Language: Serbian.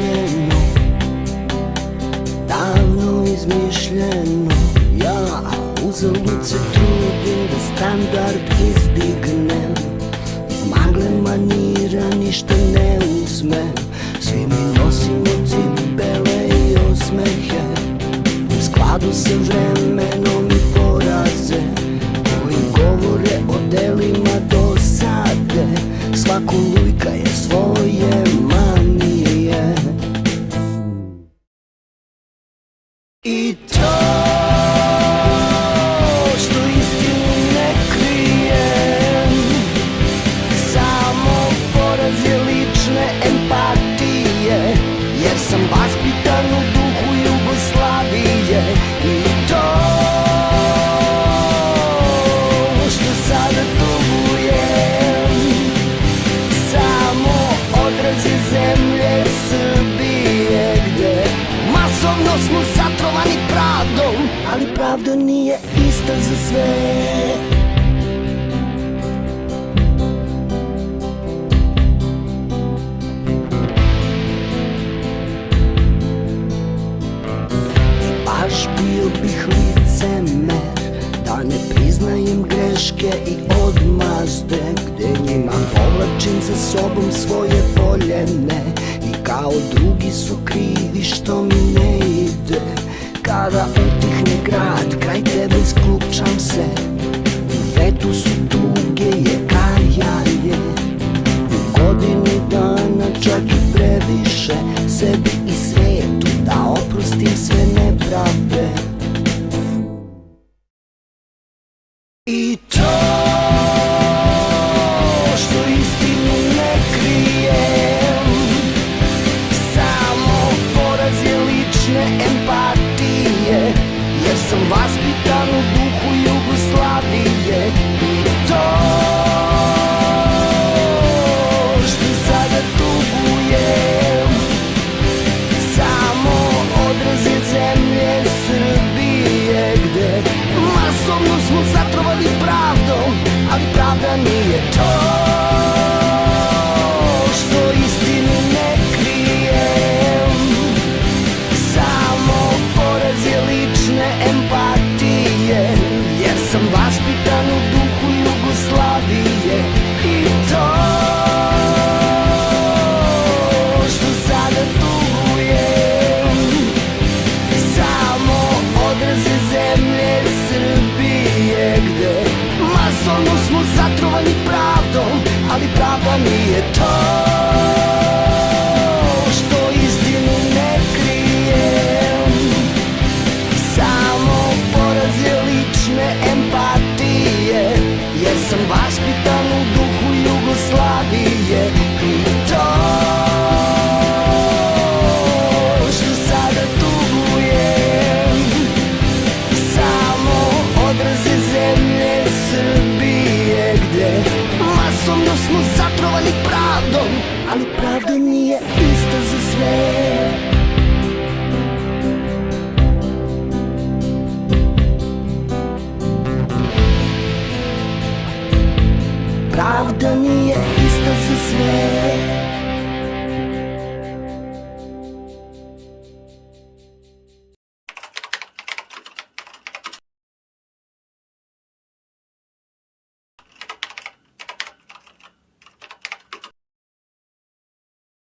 smišljeno, davno izmišljeno. Ja uzalud se trudim da standard izdignem, iz magle manira ništa ne uzmem. Svi mi nosimo cipele i osmehe, u skladu sa vremenom i poraze koji govore o delima dosade. Svako lujka je svoje manije i to što istinu ne krijem, samo poraz je lične empatije, jer sam vaspitan u duhu Jugoslavije. I to što sada tugujem, samo odraz je zemlje Srbije, gde masovno smo zatrovani pravdom, ali pravda nije ista za sve. Baš bio bih licemer da ne priznajem greške i odmazde, gde njima povlačim za sobom svoje poljene i kao drugi su krivi što mi ne ide. Kada utihne grad, kraj tebe isključam se, u fetusu tuge je kajanje. U godini dana čak i previše, sebi i svetu da oprostim sve nepravde. I to što istinu ne krijem, samo poraz je lične empatije, jer sam vaspitan u duhu Jugoslavije. I to što sada tugujem, samo odraz je zemlje Srbije, gde masovno smo zatrovani pravdom, ali pravda nije to što istinu ne krijem, samo poraz je lične empatije, jer sam vaspitan u duhu Jugoslavije. I to što sada tugujem, samo odraz je zemlje Srbije, gde masovno smo zatrovani pravdom, ali pravda nije to što istinu ne krijem, samo poraz je lične empatije, jer sam vaspitan u duhu Jugoslavije. I to što sada tugujem, samo odraz je zemlje Srbije, gde masovno smo zatrovani pravdom, ali pravda nije ista za sve. Pravda nije ista za sve.